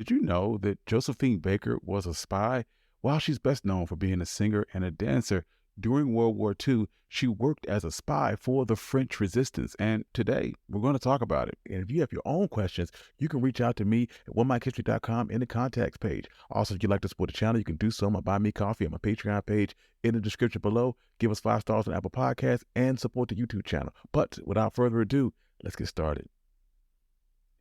Did you know that Josephine Baker was a spy? While she's best known for being a singer and a dancer, during World War II, she worked as a spy for the French resistance. And today, we're going to talk about it. And if you have your own questions, you can reach out to me at onemichistory.com in the contacts page. Also, if you'd like to support the channel, you can do so on my Buy Me Coffee on my Patreon page in the description below. Give us 5 stars on Apple Podcasts and support the YouTube channel. But without further ado, let's get started.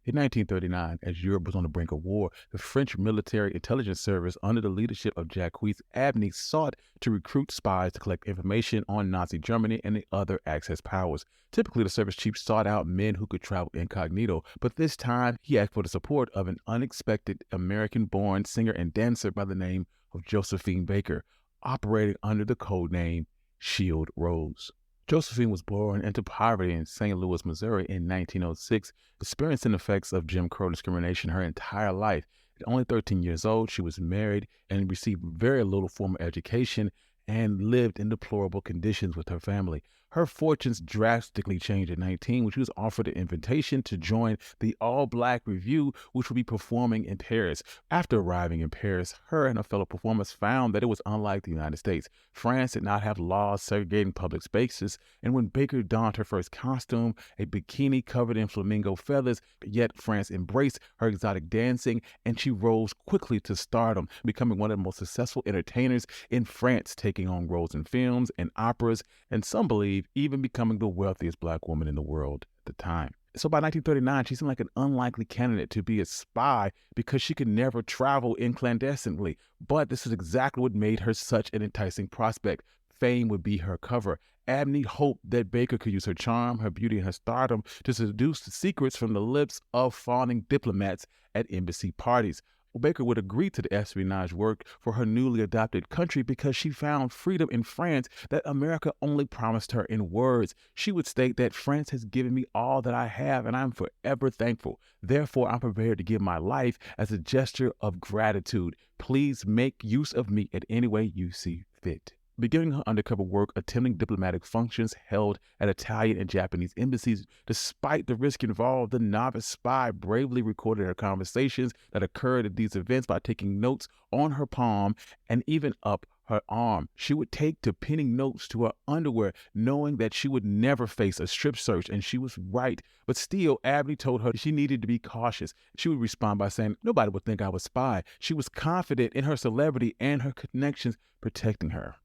In 1939, as Europe was on the brink of war, the French military intelligence service under the leadership of Jacques Abtey sought to recruit spies to collect information on Nazi Germany and the other Axis powers. Typically, the service chief sought out men who could travel incognito, but this time he asked for the support of an unexpected American-born singer and dancer by the name of Josephine Baker, operating under the code name Shield Rose. Josephine was born into poverty in St. Louis, Missouri in 1906, experiencing the effects of Jim Crow discrimination her entire life. At only 13 years old, she was married and received very little formal education and lived in deplorable conditions with her family. Her fortunes drastically changed at 19 when she was offered an invitation to join the all-black review, which would be performing in Paris. After arriving in Paris, her and her fellow performers found that it was unlike the United States. France did not have laws segregating public spaces, and when Baker donned her first costume, a bikini covered in flamingo feathers, yet France embraced her exotic dancing, and she rose quickly to stardom, becoming one of the most successful entertainers in France, taking on roles in films and operas, and some believe even becoming the wealthiest black woman in the world at the time. So by 1939, she seemed like an unlikely candidate to be a spy because she could never travel in clandestinely. But this is exactly what made her such an enticing prospect. Fame would be her cover. Abtey hoped that Baker could use her charm, her beauty, and her stardom to seduce the secrets from the lips of fawning diplomats at embassy parties. Baker would agree to the espionage work for her newly adopted country because she found freedom in France that America only promised her in words. She would state that France has given me all that I have and I'm forever thankful. Therefore, I'm prepared to give my life as a gesture of gratitude. Please make use of me in any way you see fit. Beginning her undercover work attending diplomatic functions held at Italian and Japanese embassies, despite the risk involved, the novice spy bravely recorded her conversations that occurred at these events by taking notes on her palm and even up her arm. She would take to pinning notes to her underwear, knowing that she would never face a strip search, and she was right. But still, Abtey told her she needed to be cautious. She would respond by saying, "Nobody would think I was a spy." She was confident in her celebrity and her connections protecting her.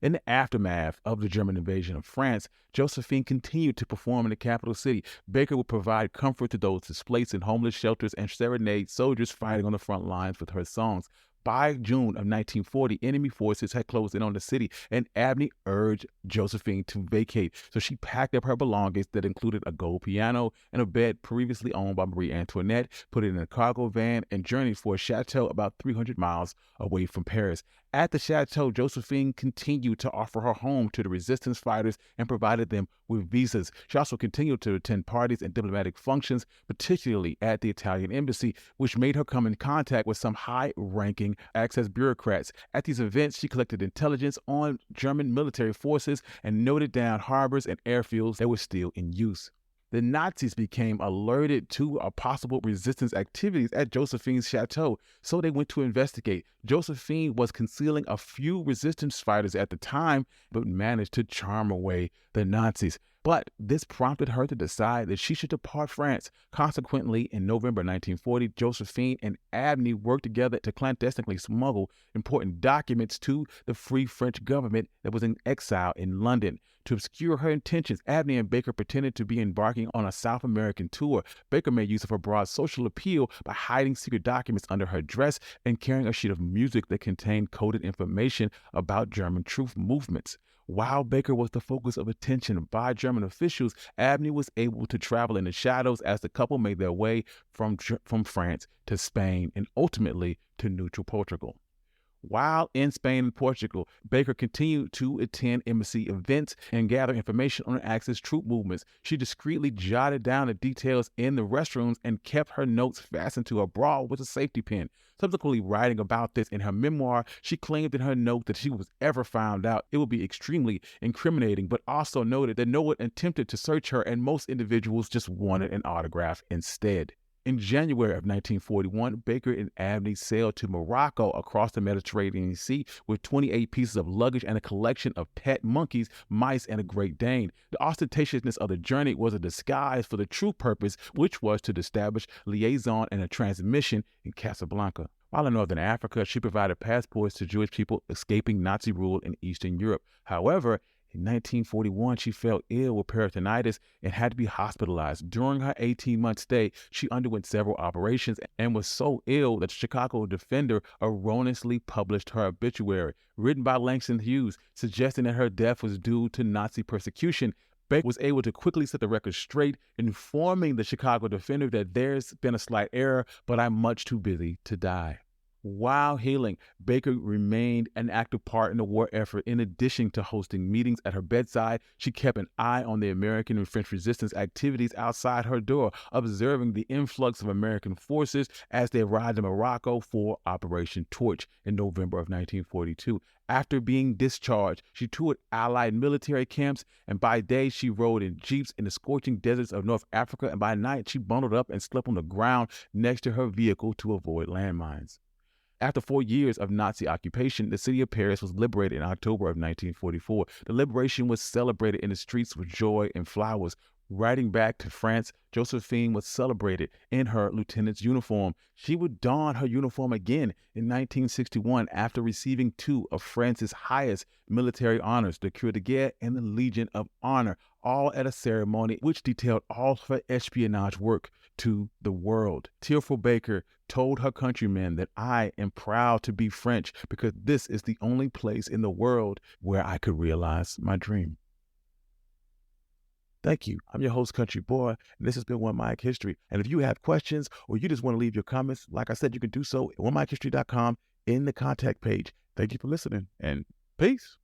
In the aftermath of the German invasion of France, Josephine continued to perform in the capital city. Baker would provide comfort to those displaced in homeless shelters and serenade soldiers fighting on the front lines with her songs. By June of 1940, enemy forces had closed in on the city, and Abtey urged Josephine to vacate. So she packed up her belongings that included a gold piano and a bed previously owned by Marie Antoinette, put it in a cargo van, and journeyed for a chateau about 300 miles away from Paris. At the chateau, Josephine continued to offer her home to the resistance fighters and provided them with visas. She also continued to attend parties and diplomatic functions, particularly at the Italian embassy, which made her come in contact with some high-ranking Axis bureaucrats. At these events, she collected intelligence on German military forces and noted down harbors and airfields that were still in use. The Nazis became alerted to possible resistance activities at Josephine's chateau, so they went to investigate. Josephine was concealing a few resistance fighters at the time, but managed to charm away the Nazis. But this prompted her to decide that she should depart France. Consequently, in November 1940, Josephine and Abtey worked together to clandestinely smuggle important documents to the Free French government that was in exile in London. To obscure her intentions, Abtey and Baker pretended to be embarking on a South American tour. Baker made use of her broad social appeal by hiding secret documents under her dress and carrying a sheet of music that contained coded information about German troop movements. While Baker was the focus of attention by German officials, Abtey was able to travel in the shadows as the couple made their way from France to Spain and ultimately to neutral Portugal. While in Spain and Portugal, Baker continued to attend embassy events and gather information on Axis troop movements. She discreetly jotted down the details in the restrooms and kept her notes fastened to her bra with a safety pin. Subsequently writing about this in her memoir, she claimed in her note that if she was ever found out, it would be extremely incriminating, but also noted that no one attempted to search her and most individuals just wanted an autograph instead. In January of 1941, Baker and Abney sailed to Morocco across the Mediterranean Sea with 28 pieces of luggage and a collection of pet monkeys, mice, and a Great Dane. The ostentatiousness of the journey was a disguise for the true purpose, which was to establish liaison and a transmission in Casablanca. While in northern Africa, she provided passports to Jewish people escaping Nazi rule in Eastern Europe. However, in 1941, she fell ill with peritonitis and had to be hospitalized. During her 18-month stay, she underwent several operations and was so ill that the Chicago Defender erroneously published her obituary, written by Langston Hughes, suggesting that her death was due to Nazi persecution. Baker was able to quickly set the record straight, informing the Chicago Defender that there's been a slight error, but I'm much too busy to die. While healing, Baker remained an active part in the war effort. In addition to hosting meetings at her bedside, she kept an eye on the American and French resistance activities outside her door, observing the influx of American forces as they arrived in Morocco for Operation Torch in November of 1942. After being discharged, she toured Allied military camps, and by day she rode in jeeps in the scorching deserts of North Africa, and by night she bundled up and slept on the ground next to her vehicle to avoid landmines. After 4 years of Nazi occupation, the city of Paris was liberated in October of 1944. The liberation was celebrated in the streets with joy and flowers. Riding back to France, Josephine was celebrated in her lieutenant's uniform. She would don her uniform again in 1961 after receiving 2 of France's highest military honors, the Croix de Guerre and the Legion of Honor, all at a ceremony which detailed all of her espionage work to the world. Tearful Baker told her countrymen that I am proud to be French because this is the only place in the world where I could realize my dream. Thank you. I'm your host, Country Boy, and this has been One Mic History. And if you have questions or you just want to leave your comments, like I said, you can do so at onemichistory.com in the contact page. Thank you for listening, and peace.